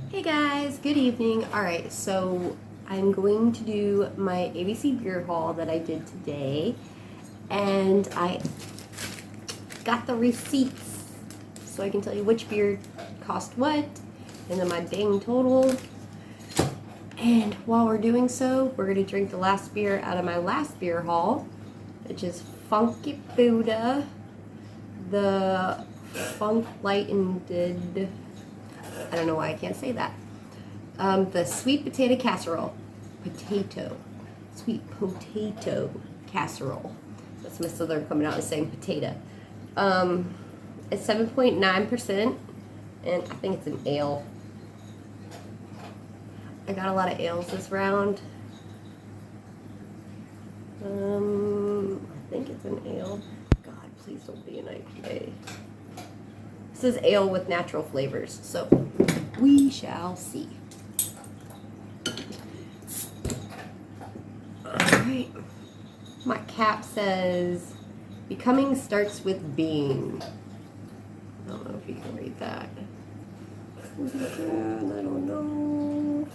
Hey guys, good evening. Alright, so I'm going to do my ABC beer haul that I did today, and I got the receipts so I can tell you which beer cost what, and then my dang total. And while we're doing so, we're going to drink the last beer out of my last beer haul, which is Funky Buddha, the Funklightened. I don't know why I can't say that. The sweet potato casserole. Sweet potato casserole. That's my southern coming out and saying potato. It's 7.9%, and I think it's an ale. I got a lot of ales this round. I think it's an ale. God, please don't be an IPA. This is ale with natural flavors, so we shall see. Alright. My cap says, becoming starts with being. I don't know if you can read that. If you can, I don't know.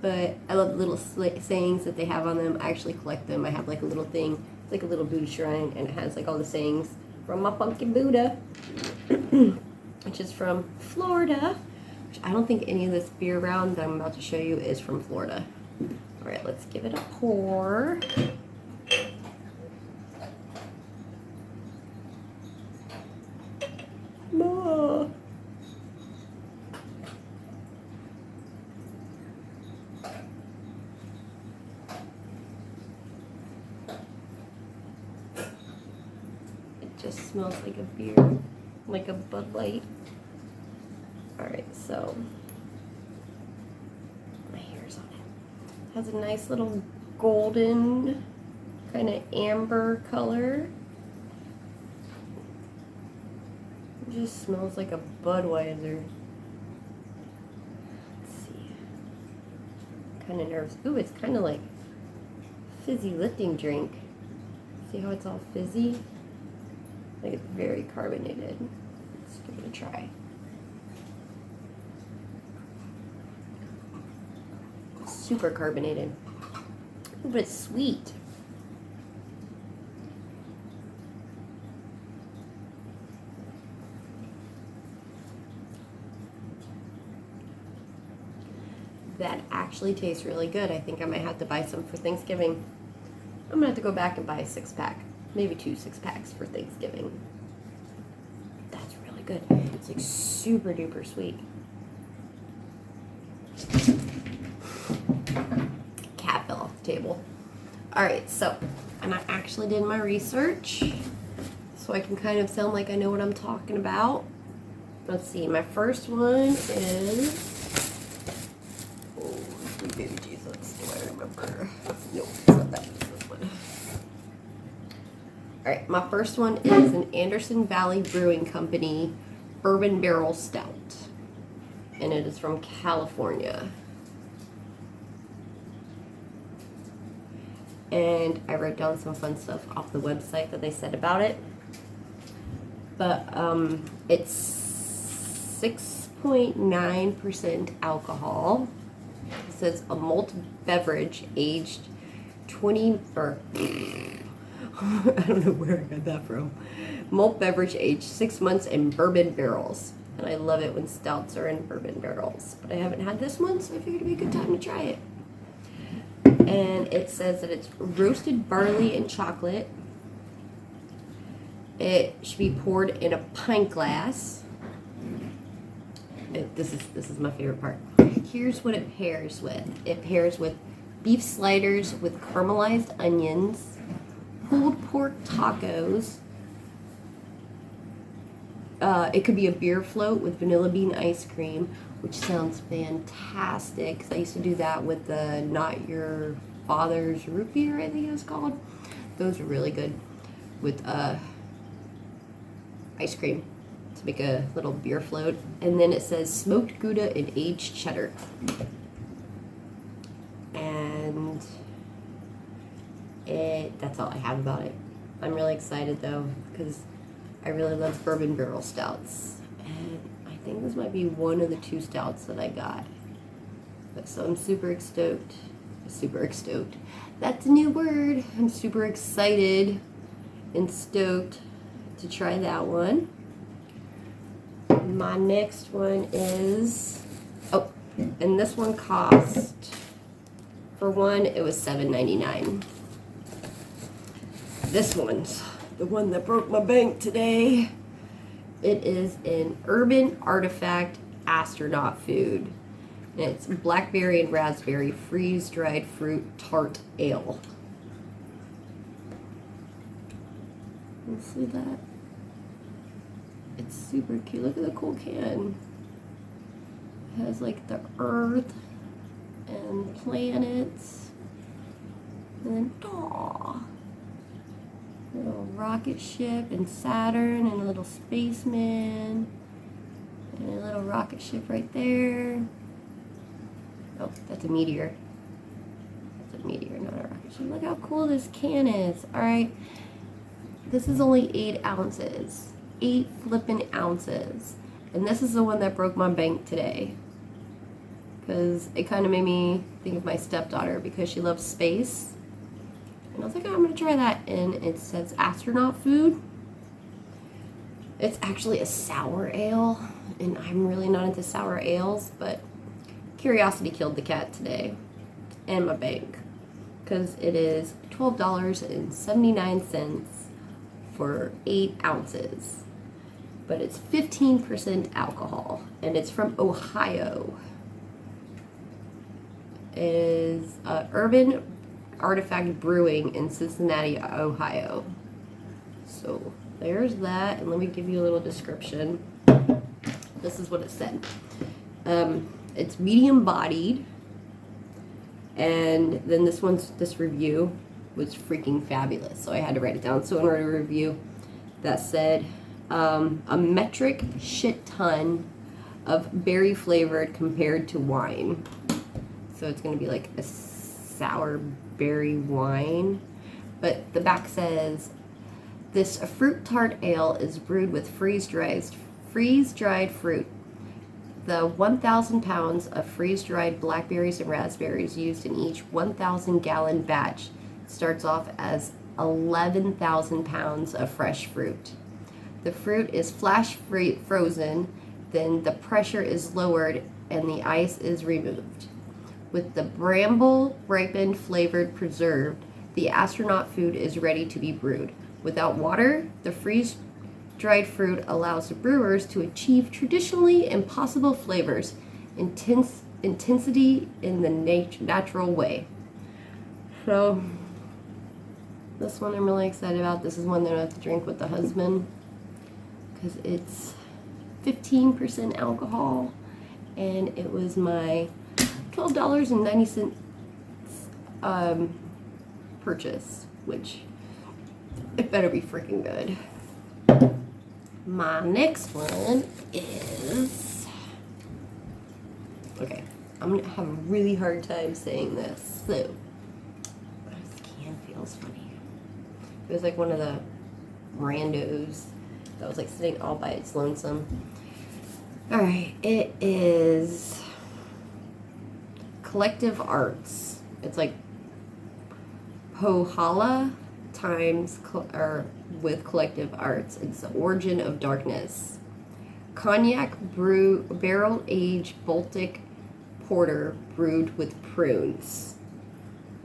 But I love the little sayings that they have on them. I actually collect them. I have like a little thing. It's like a little Buddha shrine, and it has like all the sayings from my Funky Buddha, which is from Florida. Which I don't think any of this beer round that I'm about to show you is from Florida. All right, let's give it a pour. No. It just smells like a beer, like a Bud Light. All right, so my hair's on it. Has a nice little golden kind of amber color. It just smells like a Budweiser. Let's see. Kind of nervous. Ooh, it's kind of like fizzy lifting drink. See how it's all fizzy? Like it's very carbonated. Let's give it a try. Super carbonated. Ooh, but it's sweet. That actually tastes really good. I think I might have to buy some for Thanksgiving. I'm gonna have to go back and buy a 6-pack, maybe 2 6-packs for Thanksgiving. That's really good. It's like super duper sweet. Cat fell off the table. Alright, so, and I actually did my research, so I can kind of sound like I know what I'm talking about. Let's see, my first one is, oh, sweet baby Jesus, do I remember? Nope, it's not that one. Alright, my first one is an Anderson Valley Brewing Company Bourbon Barrel Stout, and it is from California. And I wrote down some fun stuff off the website that they said about it. But it's 6.9% alcohol. It says a malt beverage aged 20 or I don't know where I got that from. Malt beverage aged 6 months in bourbon barrels. And I love it when stouts are in bourbon barrels. But I haven't had this one, so I figured it'd be a good time to try it. And it says that it's roasted barley and chocolate. It should be poured in a pint glass. This is my favorite part. Here's what it pairs with. It pairs with beef sliders with caramelized onions, pulled pork tacos. It could be a beer float with vanilla bean ice cream, which sounds fantastic. 'Cause I used to do that with the Not Your Father's root beer, I think it was called. Those are really good with ice cream to make a little beer float. And then it says smoked Gouda and aged cheddar. And that's all I have about it. I'm really excited though, because I really love bourbon barrel stouts. And I think this might be one of the 2 stouts that I got. But so I'm super stoked. Super stoked. That's a new word. I'm super excited and stoked to try that one. My next one is, oh, and this one cost, for one, it was $7.99. This one's the one that broke my bank today. It is an Urban Artifact astronaut food. And it's blackberry and raspberry freeze-dried fruit tart ale. You see that? It's super cute. Look at the cool can. It has like the earth and planets. And then, aww. Little rocket ship and Saturn and a little spaceman. And a little rocket ship right there. Oh, that's a meteor. That's a meteor, not a rocket ship. Look how cool this can is. Alright. This is only 8 ounces. 8 flippin' ounces. And this is the one that broke my bank today. Because it kind of made me think of my stepdaughter because she loves space. And I was like, oh, I'm going to try that. And it says astronaut food. It's actually a sour ale. And I'm really not into sour ales, but curiosity killed the cat today. And my bank. Because it is $12.79 for 8 ounces. But it's 15% alcohol. And it's from Ohio. It is Urban Artifact Brewing in Cincinnati, Ohio. So there's that. And let me give you a little description. This is what it said. It's medium bodied. And then this review was freaking fabulous. So I had to write it down. So in order to review, that said, a metric shit ton of berry flavored compared to wine. So it's going to be like a sour berry wine. But the back says, this fruit tart ale is brewed with freeze-dried fruit. The 1,000 pounds of freeze-dried blackberries and raspberries used in each 1,000-gallon batch starts off as 11,000 pounds of fresh fruit. The fruit is flash frozen, then the pressure is lowered and the ice is removed. With the bramble ripened flavored preserved, the astronaut food is ready to be brewed. Without water, the freeze-dried fruit allows the brewers to achieve traditionally impossible flavors, intensity in the natural way. So, this one I'm really excited about. This is one that I have to drink with the husband because it's 15% alcohol, and it was my $12.90 purchase, which it better be freaking good. My next one is, okay, I'm gonna have a really hard time saying this, so this can feels funny. It was like one of the randos that was like sitting all by its lonesome. Alright, it is Collective Arts. It's like Pohala times with Collective Arts. It's the Origin of Darkness. Cognac barrel aged Baltic porter brewed with prunes.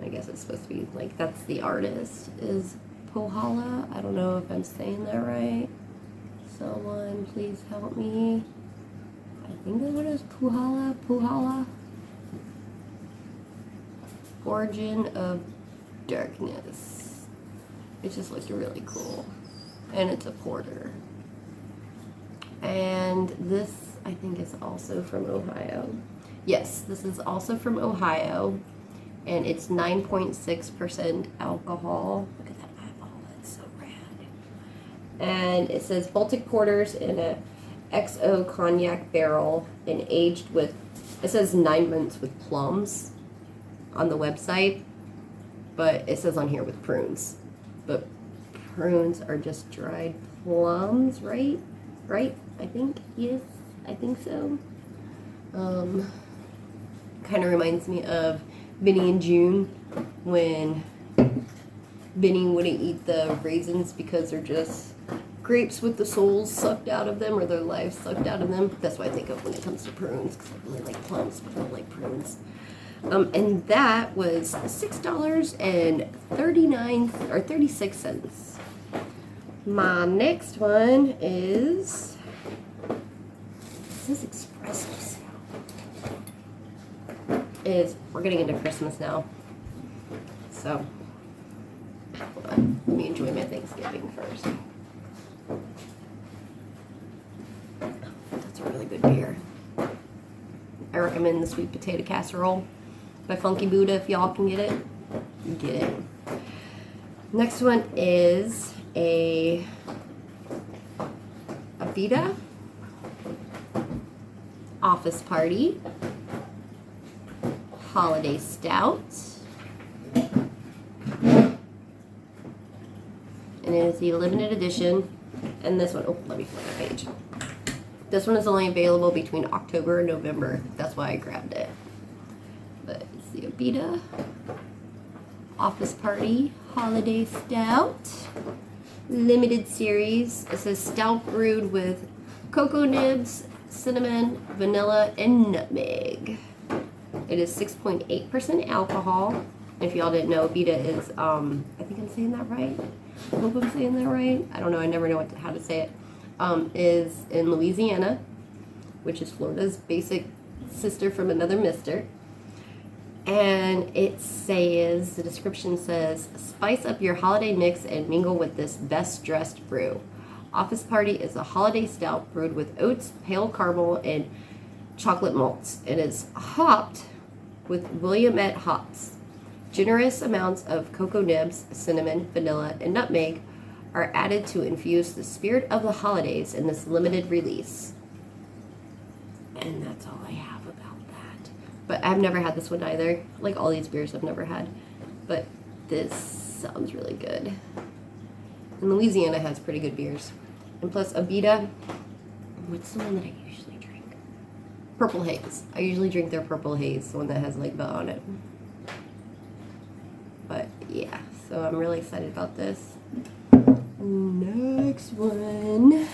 I guess it's supposed to be like, that's the artist is Pohala. I don't know if I'm saying that right. Someone please help me. I think that's what it is. Pohala. Origin of Darkness. It just looks really cool. And it's a porter. And this, I think, is also from Ohio. Yes, this is also from Ohio. And it's 9.6% alcohol. Look at that eyeball. It's so rad. And it says Baltic porters in a XO cognac barrel and aged with, it says 9 months with plums on the website. But it says on here with prunes. But prunes are just dried plums, right? Right? I think, yes. I think so. Kind of reminds me of Benny and June when Benny wouldn't eat the raisins because they're just grapes with the souls sucked out of them or their lives sucked out of them. That's what I think of when it comes to prunes because I really like plums but I don't like prunes. And that was $6.36. My next one is this espresso is we're getting into Christmas now. So hold on, let me enjoy my Thanksgiving first. That's a really good beer. I recommend the sweet potato casserole by Funky Buddha if y'all can get it. Get it. Next one is a Vita Office Party Holiday Stout. And it is the limited edition. And this one, oh, let me flip the page. This one is only available between October and November. That's why I grabbed it. But it's the Abita Office Party Holiday Stout. Limited series. It says stout brewed with cocoa nibs, cinnamon, vanilla, and nutmeg. It is 6.8% alcohol. If y'all didn't know, Abita is, I think I'm saying that right. I hope I'm saying that right. I don't know. I never know how to say it. Is in Louisiana, which is Florida's basic sister from another mister. And it says, the description says, spice up your holiday mix and mingle with this best dressed brew. Office Party is a holiday stout brewed with oats, pale caramel, and chocolate malts. It is hopped with Willamette hops. Generous amounts of cocoa nibs, cinnamon, vanilla, and nutmeg are added to infuse the spirit of the holidays in this limited release. And that's all I have about that. But I've never had this one either. Like all these beers I've never had. But this sounds really good. And Louisiana has pretty good beers. And plus Abita, what's the one that I usually drink? Purple Haze. I usually drink their Purple Haze, the one that has like the on it. But yeah, so I'm really excited about this. Next one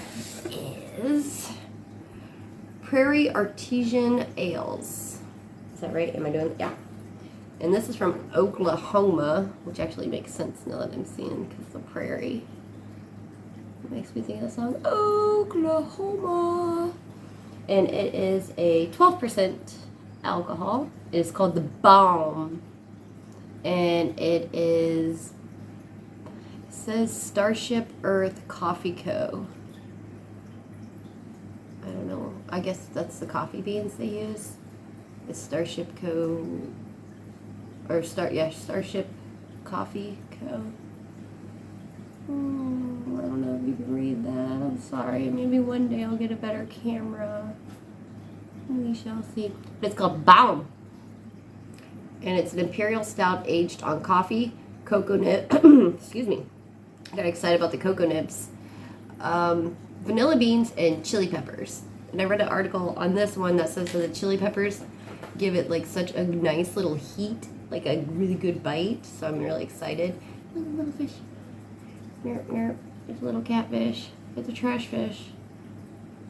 is Prairie Artesian Ales. Is that right? Am I doing it? Yeah. And this is from Oklahoma, which actually makes sense now that I'm seeing because the prairie. It makes me think of the song Oklahoma. And it is a 12% alcohol. It is called the Bomb. And it is, it says Starship Earth Coffee Co. I don't know. I guess that's the coffee beans they use. It's Starship Co. Or Starship Coffee Co. I don't know if you can read that. I'm sorry. Maybe one day I'll get a better camera. We shall see. But it's called Bomb. And it's an imperial stout aged on coffee, cocoa nib. Excuse me. I got excited about the cocoa nibs. Vanilla beans and chili peppers. And I read an article on this one that says that the chili peppers give it like such a nice little heat, like a really good bite. So I'm really excited. Look, a little fish. Nerp, nerp. There's a little catfish. It's a trash fish.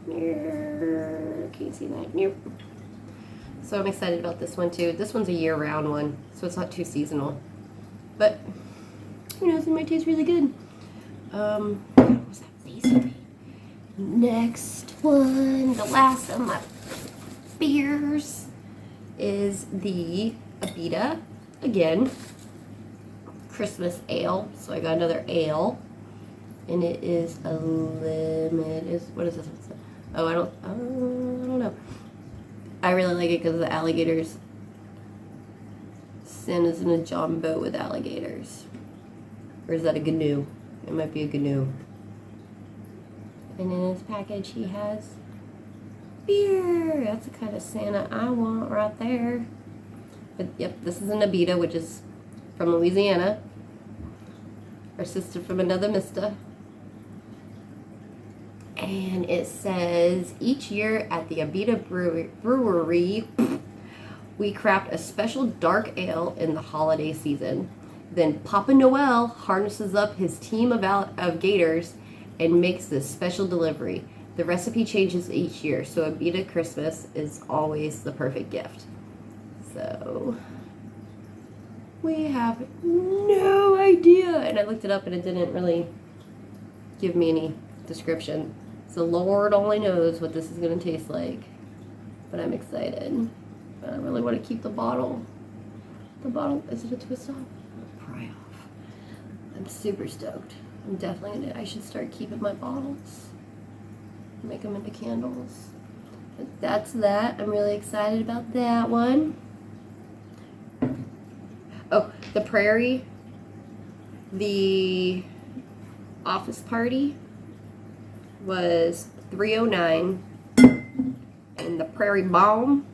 Nerp. Can you see that? Nerp. So I'm excited about this one too. This one's a year-round one, so it's not too seasonal. But who knows? It might taste really good. What was that face of me? Next one, the last of my beers, is the Abita, again, Christmas ale. So I got another ale, and it is a lemon. What is this? Oh, I don't know. I really like it because of the alligators. Santa's in a John boat with alligators. Or is that a canoe? It might be a canoe. And in his package he has beer. That's the kind of Santa I want right there. But yep, this is an Abita, which is from Louisiana. Our sister from another mister. And And it says, each year at the Abita Brewery, we craft a special dark ale in the holiday season. Then Papa Noel harnesses up his team of gators and makes this special delivery. The recipe changes each year, so Abita Christmas is always the perfect gift. So we have no idea. And I looked it up and it didn't really give me any description. So Lord only knows what this is going to taste like. But I'm excited. But I really want to keep the bottle. The bottle, is it a twist off? Pry off. I'm super stoked. I'm definitely going to, I should start keeping my bottles. Make them into candles. But that's that. I'm really excited about that one. Oh, the Prairie. The office party was $3.09, and the Prairie Balm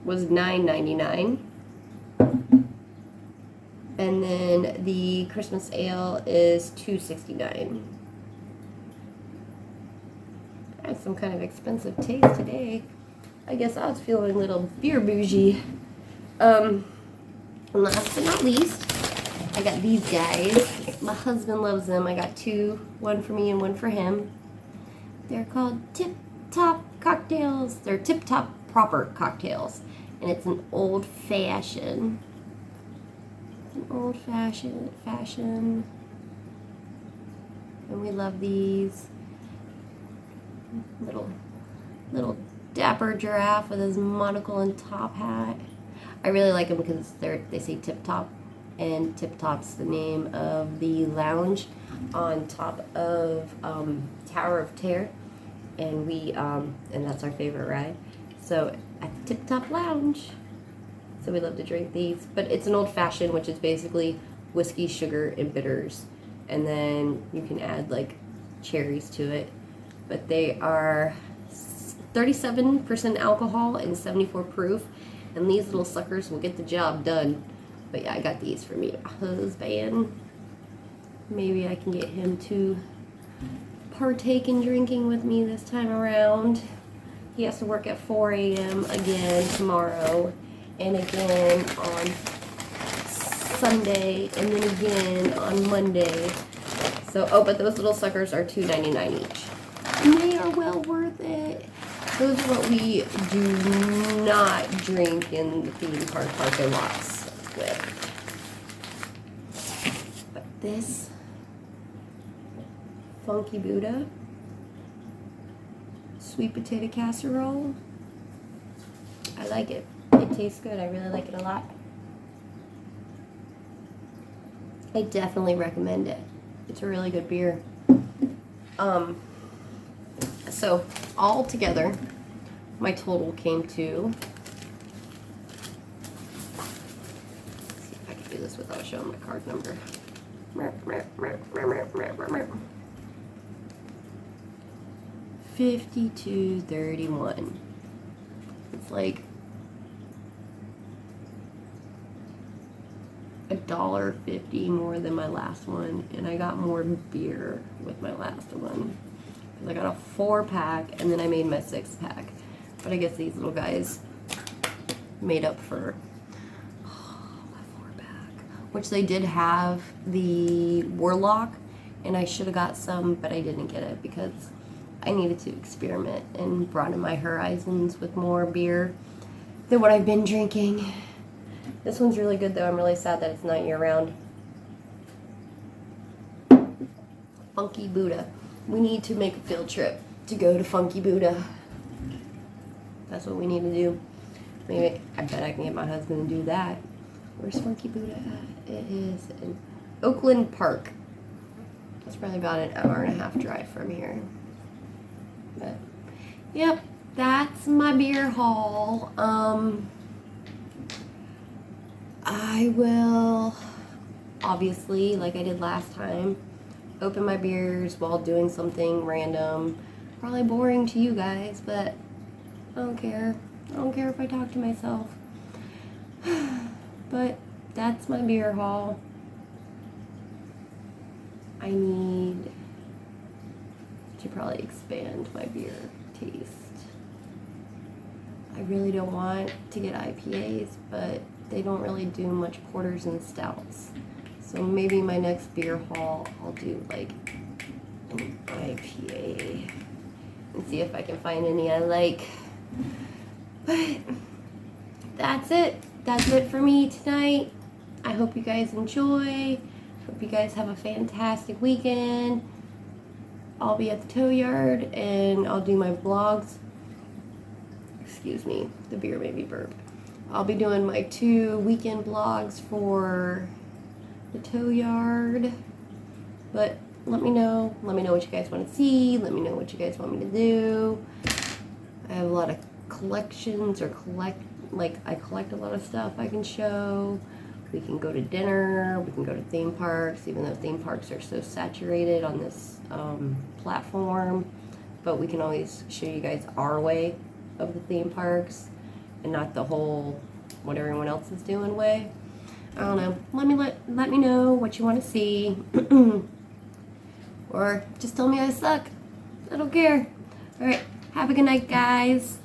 was $9.99, and then the Christmas Ale is $2.69. I have some kind of expensive taste today. I guess I was feeling a little beer bougie. And last but not least, I got these guys. My husband loves them. I got two, one for me and one for him. They're called Tip Top cocktails. They're Tip Top proper cocktails. And it's an old fashioned. An old fashioned. And we love these. Little dapper giraffe with his monocle and top hat. I really like them because they say Tip Top, and Tip Top's the name of the lounge on top of Tower of Terror, and and that's our favorite ride. So at the Tip Top Lounge, so we love to drink these. But it's an old fashioned, which is basically whiskey, sugar, and bitters, and then you can add like cherries to it. But they are 37% alcohol and 74 proof. And these little suckers will get the job done. But yeah, I got these for me, my husband. Maybe I can get him to partake in drinking with me this time around. He has to work at 4 a.m. again tomorrow. And again on Sunday. And then again on Monday. So, oh, but those little suckers are $2.99 each. And they are well worth it. Those are what we do not drink in the theme park parking lots with. But this Funky Buddha sweet potato casserole, I like it. It tastes good. I really like it a lot. I definitely recommend it. It's a really good beer. So all together, my total came to, let's see if I can do this without showing my card number. $52.31. It's like $1.50 more than my last one, and I got more beer with my last one. I got a 4-pack, and then I made my 6-pack. But I guess these little guys made up for my 4-pack. Which they did have the Warlock, and I should have got some, but I didn't get it because I needed to experiment and broaden my horizons with more beer than what I've been drinking. This one's really good, though. I'm really sad that it's not year-round. Funky Buddha. We need to make a field trip to go to Funky Buddha. That's what we need to do. Maybe, I bet I can get my husband to do that. Where's Funky Buddha at? It is in Oakland Park. It's probably about an hour-and-a-half drive from here. But, yep, that's my beer haul. I will, obviously, like I did last time, open my beers while doing something random. Probably boring to you guys, but I don't care. I don't care if I talk to myself. But that's my beer haul. I need Should probably expand my beer taste. I really don't want to get IPAs, but they don't really do much porters and stouts. So maybe my next beer haul, I'll do like an IPA and see if I can find any I like. But that's it. That's it for me tonight. I hope you guys enjoy. Hope you guys have a fantastic weekend. I'll be at the tow yard and I'll do my vlogs. Excuse me, the beer made me burp. I'll be doing my 2 weekend vlogs for the tow yard. But let me know what you guys want to see. Let me know what you guys want me to do. I have a lot of collections or I collect a lot of stuff I can show. We can go to dinner, we can go to theme parks, even though theme parks are so saturated on this platform. But we can always show you guys our way of the theme parks and not the whole what everyone else is doing way. I don't know. Let me know what you want to see. Or just tell me I suck. I don't care. Alright, have a good night, guys.